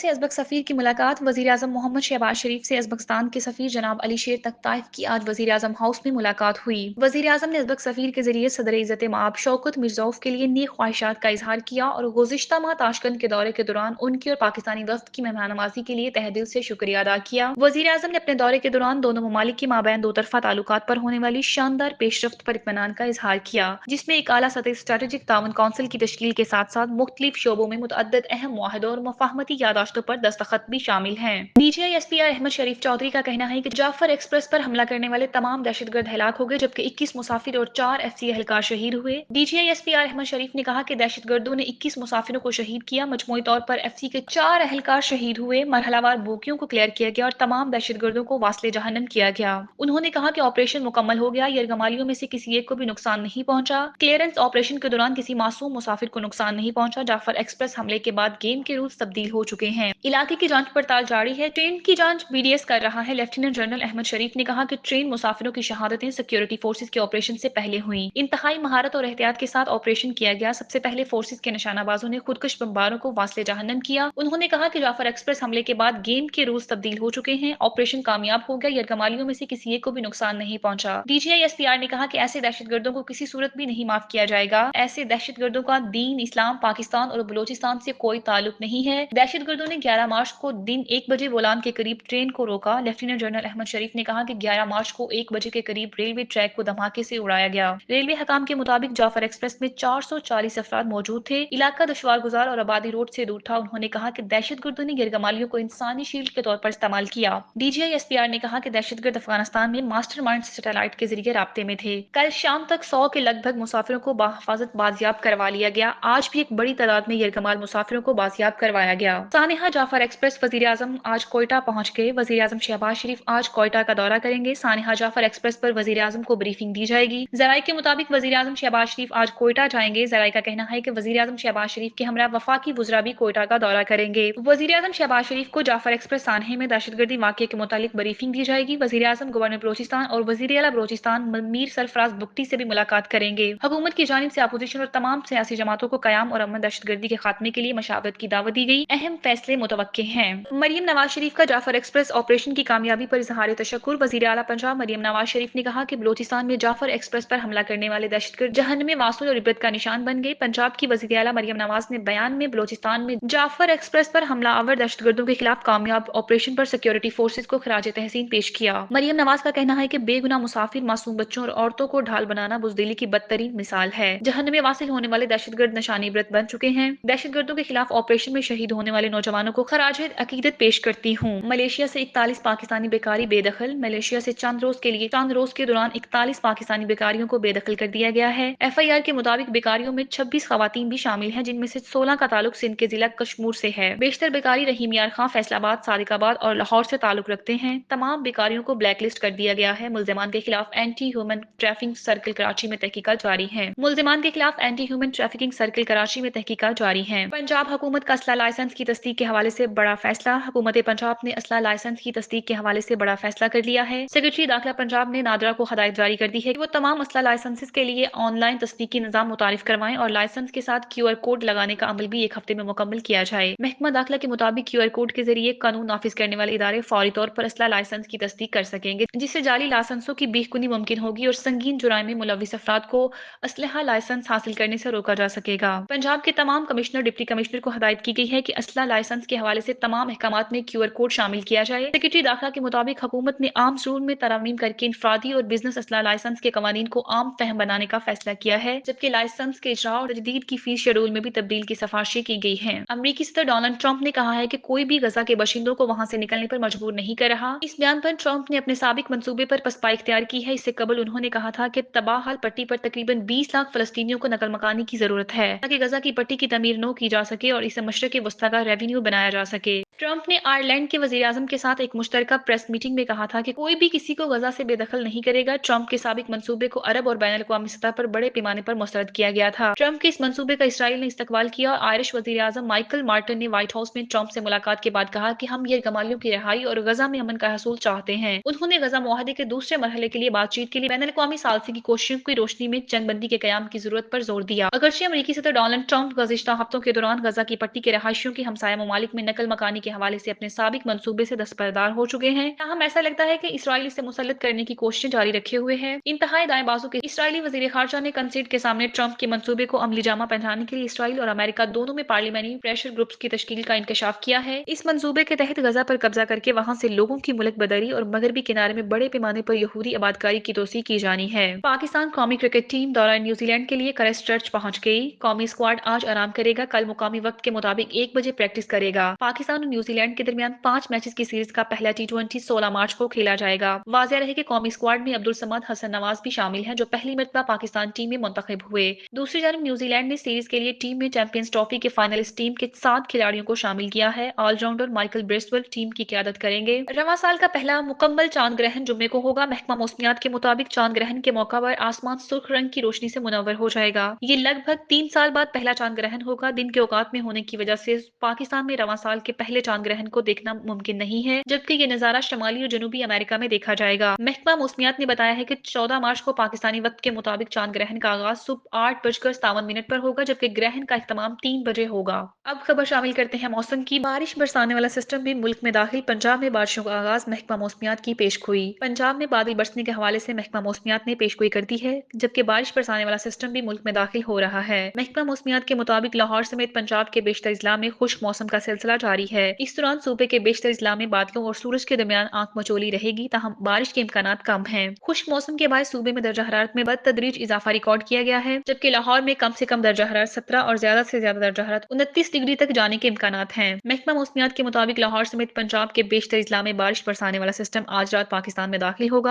से अज़बक सफ़ीर की मुलाकात। वज़ीर-ए-आज़म मोहम्मद शहबाज शरीफ से अज़बकिस्तान के सफ़ीर जनाब अली शेर तख्ताइफ की आज वज़ीर-ए-आज़म हाउस में मुलाकात हुई। वज़ीर-ए-आज़म ने अज़बक सफ़ीर के ज़रिए सदर-ए-इज़्ज़त-ए-मआब शौकत मिर्ज़ोफ के लिए नेक ख्वाहिशात का इज़हार किया और गुज़िश्ता माह ताशकंद के दौरे के दौरान उनकी और पाकिस्तानी वफ़द की मेहमान नवाज़ी के लिए तहे दिल से शुक्रिया अदा किया। वज़ीर-ए-आज़म ने अपने दौरे के दौरान दोनों ममालिक के माबैन दो तरफ़ा ताल्लुकात पर होने वाली शानदार पेशरफ्त पर इत्मीनान का इज़हार किया, जिसमें एक आला सतही स्ट्रेटेजिक ताउन कौंसिल की तश्कील के साथ साथ मुख्तलिफ शोबों में मुतअद्दिद अहम मुआहदों और मुफ़ाहमती यादाश्तों पर दस्तखत भी शामिल हैं। डीजीआई एसपीआर अहमद शरीफ चौधरी का कहना है कि जाफर एक्सप्रेस पर हमला करने वाले तमाम दहशतगर्द हलाक हो गए, जबकि 21 मुसाफिर और 4 एफसी एहलकार शहीद हुए। डीजीआई एसपीआर अहमद शरीफ ने कहा कि दहशतगर्दों ने 21 मुसाफिरों को शहीद किया, मजमूई तौर पर एफसी के 4 एहलकार शहीद हुए, मरहलावार बोगियों को क्लियर किया गया और तमाम दहशतगर्दों को वास्ले जहन्नम किया गया। उन्होंने कहा कि ऑपरेशन मुकम्मल हो गया, यरगमालियों में से किसी एक को भी नुकसान नहीं पहुंचा। क्लियरेंस ऑपरेशन के दौरान किसी मासूम मुसाफिर को नुकसान नहीं पहुंचा। जाफर एक्सप्रेस हमले के बाद गेम के रूल्स तब्दील हो चुके हैं। इलाके की जांच पड़ताल जारी है। ट्रेन की जांच बीडीएस कर रहा है। लेफ्टिनेंट जनरल अहमद शरीफ ने कहा कि ट्रेन मुसाफिरों की शहादतें सिक्योरिटी फोर्सेज के ऑपरेशन से पहले हुई। इंतहाई महारत और एहतियात के साथ ऑपरेशन किया गया। सबसे पहले फोर्सेज के निशानाबाजों ने खुदकुश बमबारों को वास्ले जहन्नम किया। उन्होंने कहा कि जाफर एक्सप्रेस हमले के बाद गेम के रूल्स तब्दील हो चुके हैं। ऑपरेशन कामयाब हो गया, यरगमालियों में से किसी एक को भी नुकसान नहीं पहुंचा। डीजीआई एसपीआर ने कहा कि ऐसे दहशतगर्दों को किसी सूरत भी नहीं माफ किया जाएगा। ऐसे दहशतगर्दों का दीन, इस्लाम, पाकिस्तान और बलोचिस्तान से कोई ताल्लुक नहीं है। दहशतगर्दों ने 11 मार्च को दिन 1 बजे बोलान के करीब ट्रेन को रोका। लेफ्टिनेंट जनरल अहमद शरीफ ने कहा कि 11 मार्च को 1 बजे के करीब रेलवे ट्रैक को धमाके से उड़ाया गया। रेलवे हकाम के मुताबिक जाफर एक्सप्रेस में 440 अफराद मौजूद थे। इलाका दुश्वार गुजार और आबादी रोड से दूर था। उन्होंने कहा कि दहशतगर्दों ने गिरगमालियों को इंसानी शील्ड के तौर पर इस्तेमाल किया। डीजीआई एसपीआर ने कहा कि दहशतगर्द अफगानिस्तान में मास्टरमाइंड सैटेलाइट के जरिए राब्ते में थे। कल शाम तक 100 के लगभग मुसाफिरों को बाहिफाजत बाजियाब करवा लिया गया। आज भी एक बड़ी तादाद में यरगमाल मुसाफिरों को बाजियाब करवाया गया। सानिहा जाफर एक्सप्रेस वज़ीर-ए-आज़म आज कोयटा पहुंच गए। वज़ीर-ए-आज़म शहबाज शरीफ आज कोयटा का दौरा करेंगे। सानिहा जाफर एक्सप्रेस पर वज़ीर-ए-आज़म को ब्रीफिंग दी जाएगी। ज़राए के मुताबिक वज़ीर-ए-आज़म शहबाज शरीफ आज कोयटा जाएंगे। ज़राए का कहना है कि वज़ीर-ए-आज़म शहबाज शरीफ के हमरा वफाकी वुज़रा भी कोयटा का दौरा करेंगे। वज़ीर-ए-आज़म शहबाज शरीफ को जाफर एक्सप्रेस सानहे में दहशतगर्दी वाक़े के मुतालिक ब्रीफिंग दी जाएगी। वज़ीर-ए-आज़म गवर्नर बलोचिस्तान और वज़ीर आला बलोचिस्तान मीर सरफराज बुगटी से भी मुलाकात करेंगे। हुकूमत की जानिब से अपोजिशन और तमाम सियासी जमातों को क़याम और अमन दहशतगर्दी के खात्मे के लिए मशावरत की दावत दी गई। अहम फैसले मुतवक्के हैं। मरियम नवाज शरीफ का जाफर एक्सप्रेस ऑपरेशन की कामयाबी पर इज़हार तशक्कुर। वज़ीर आला पंजाब मरियम नवाज शरीफ ने कहा कि बलोचिस्तान में जाफर एक्सप्रेस पर हमला करने वाले दहशतगर्द जहन्नम वासूल और इबरत का निशान बन गए। पंजाब की वज़ीर आला मरियम नवाज ने बयान में बलोचिस्तान में जाफर एक्सप्रेस पर हमला आवर दहशतगर्दों के खिलाफ कामयाब ऑपरेशन पर सिक्योरिटी फोर्सेज को खराज तहसीन पेश किया। मरियम नवाज का कहना है कि बेगुनाह मुसाफिर, मासूम बच्चों और औरतों को ढाल बनाना बुज़दिली की बदतरीन मिसाल है। जहन्नम वासिल होने वाले दहशतगर्द निशानी इबरत बन चुके हैं। दहशतगर्दों के खिलाफ ऑपरेशन में शहीद होने वाले नौजवानों को खराज अकीदत पेश करती हूँ। मलेशिया से 41 पाकिस्तानी बेकारी बेदखल। मलेशिया से चंद रोज के दौरान 41 पाकिस्तानी बेकारियों को बेदखल कर दिया गया है। एफआईआर के मुताबिक बेकारियों में 26 खवातीन भी शामिल हैं, जिनमें से 16 का ताल्लुक सिंध के जिला कशमूर से है। बेशतर बेकारी रहीम यार खां, फैसलाबाद, सादिकाबाद और लाहौर से ताल्लुक रखते हैं। तमाम बेकारियों को ब्लैकलिस्ट कर दिया गया है। मुल्जिमान के खिलाफ anti human trafficking circle Karachi में तहकीकात जारी है। मुल्जिमान के खिलाफ anti human trafficking circle Karachi में तहकीकात जारी है। पंजाब हुकूमत का असला लाइसेंस की तस्दीक के हवाले से बड़ा फैसला। हुकूमत पंजाब ने असला लाइसेंस की तस्दीक के हवाले से बड़ा फैसला कर लिया है। सेक्रेटरी दाखिला पंजाब ने नादरा को हदायत जारी कर दी है कि वो तमाम असला लाइसेंसेस के लिए ऑनलाइन तस्दीकी निजाम मुतारिफ करवाएं और लाइसेंस के साथ QR कोड लगाने का अमल भी 1 हफ्ते में मुकम्मल किया जाए। महकमा दाखिला के मुताबिक QR कोड के जरिए कानून नाफिज करने वाले इदारे फौरी तौर पर असला लाइसेंस की तस्दीक कर सकेंगे, जिससे जाली लाइसेंसों की बेखुनी मुमकिन होगी और संगीन जुराइम में मुलविस अफराद को असलहा लाइसेंस हासिल करने से रोका जा सकेगा। पंजाब के तमाम कमिश्नर, डिप्टी कमिश्नर को हदायत की गई है कि असला लाइसेंस के हवाले से तमाम अहकामात में QR कोड शामिल किया जाए। सेक्रेटरी दाखिला के मुताबिक हुकूमत ने आम रूल में तरमीम करके इंफरादी और बिजनेस असला लाइसेंस के कवानीन को आम फहम बनाने का फैसला किया है, जबकि लाइसेंस के इजरा और तजदीद की फीस शेड्यूल में भी तब्दील की सिफारिशें की गई हैं। अमरीकी सदर डोनाल्ड ट्रंप ने कहा है कि कोई भी गजा के बाशिंदों को वहां से निकलने पर मजबूर नहीं कर रहा। इस बयान पर ट्रंप ने अपने साबिक मंसूबे पर पसपाई इख्तियार की है। इससे कबल उन्होंने कहा था कि तबाहल पट्टी पर तकरीबन 20 लाख फलस्तीनियों को नकल मकानी की जरूरत है, ताकि गजा की पट्टी की तमीर न की जा सके और इसे मशरक़ वस्ता का रेवेन्यू बनाया जा सके। ट्रंप ने आयरलैंड के वज़ीर-ए-आज़म के साथ एक मुश्तरका प्रेस मीटिंग में कहा था कि कोई भी किसी को गजा से बेदखल नहीं करेगा। ट्रंप के साबिक मंसूबे को अरब और बैनुल अक़वामी सतह पर बड़े पैमाने पर मुस्तरद किया गया था। ट्रंप के इस मंसूबे का इसराइल ने इस्तकबाल किया और आयरिश वज़ीर-ए-आज़म माइकल मार्टिन ने व्हाइट हाउस में ट्रंप से मुलाकात के बाद कहा कि हम यरगमालियों की रिहाई और गजा में अमन का हसूल चाहते हैं। उन्होंने गजा मुआहदे के दूसरे मरहले के लिए बातचीत के लिए बैनुल अक़वामी सालसी की कोशिशों की रोशनी में जंगबंदी के क़याम की जरूरत पर जोर दिया। अगरचे अमरीकी सदर डोनाल्ड ट्रंप गुज़िश्ता हफ्तों के दौरान गजा की पट्टी के रहायशियों की हमसाया ममालिक में नकल मकानी के हवाले से अपने साबिक मंसूबे से दस्तबरदार हो चुके हैं। ताहम ऐसा लगता है कि इसराइल इसे मुसल्लत करने की कोशिशें जारी रखे हुए है। इंतहाई दाएं बाजू के इसराइली वजीर खारजा ने कंसीड के सामने ट्रंप के मंसूबे को अमली जामा पहनाने के लिए इसराइल और अमेरिका दोनों में पार्लियामेंट्री प्रेशर ग्रुप्स की तश्कील का इंकशाफ किया है। इस मंसूबे के तहत गजा पर कब्जा करके वहां से लोगों की मुल्क बदरी और मगरबी किनारे में बड़े पैमाने पर यहूदी आबादकारी की तोसी की जानी है। पाकिस्तान कौमी क्रिकेट टीम दौरा न्यूजीलैंड के लिए क्राइस्ट चर्च पहुंच गई। कौमी स्क्वाड आज आराम करेगा। कल मुकामी वक्त के मुताबिक 1 बजे प्रैक्टिस करेगा। पाकिस्तान और न्यूजीलैंड के दरमियान 5 मैचेस की सीरीज का पहला T20 16 मार्च को खेला जाएगा। वाज़ेह रहे कि कौमी स्क्वाड में अब्दुल समद हसन नवाज भी शामिल हैं, जो पहली मरतबा पाकिस्तान टीम में मुंतखब हुए। दूसरी जानब न्यूजीलैंड ने सीरीज के लिए टीम में चैंपियंस ट्रॉफी के फाइनलिस्ट टीम के 7 खिलाड़ियों को शामिल किया है। ऑलराउंडर माइकल ब्रेस्टवेल टीम की क़यादत करेंगे। रवां साल का पहला मुकम्मल चांद ग्रहण जुम्मे को होगा। महकमा मौसमियात के मुताबिक चांद ग्रहण के मौका पर आसमान सुर्ख रंग की रोशनी से मुनव्वर हो जाएगा। ये लगभग 3 साल बाद पहला चांद ग्रहण होगा। दिन के औकात में होने की वजह से पाकिस्तान में रवां साल के पहले चांद ग्रहण को देखना मुमकिन नहीं है, जबकि ये नजारा शमाली और जनूबी अमेरिका में देखा जाएगा। महकमा मौसमियात ने बताया है कि 14 मार्च को पाकिस्तानी वक्त के मुताबिक चांद ग्रहण का आगाज सुबह 8:57 पर होगा, जबकि ग्रहण का इख्तिताम 3 बजे होगा। अब खबर शामिल करते हैं मौसम की। बारिश बरसाने वाला सिस्टम भी मुल्क में दाखिल। पंजाब में बारिशों का आगाज। महकमा मौसमियात की पेशगोई। पंजाब में बादल बरसने के हवाले से महकमा मौसमियात ने पेशगोई कर दी है, जबकि बारिश बरसाने वाला सिस्टम भी मुल्क में दाखिल हो रहा है। महकमा मौसमियात के मुताबिक लाहौर समेत पंजाब के बेशतर इजला में खुश्क मौसम का सिलसिला जारी है। इस दौरान सूबे के बेशतर इजला में बादलों और सूरज के दरमियान आंख मचोली रहेगी, ताहम बारिश के इम्कानात कम हैं। खुश्क मौसम के बाद सूबे में दर्जा हरारत में बदतदरीज इजाफा रिकॉर्ड किया गया है, जबकि लाहौर में कम से कम दर्जा हरारत 17 और ज्यादा से ज्यादा दर्जा हरारत 29 डिग्री तक जाने के इम्कानात हैं। महकमा मौसमियात के मुताबिक लाहौर समेत पंजाब के बेशतर इजला में बारिश बरसाने वाला सिस्टम आज रात पाकिस्तान में दाखिल होगा।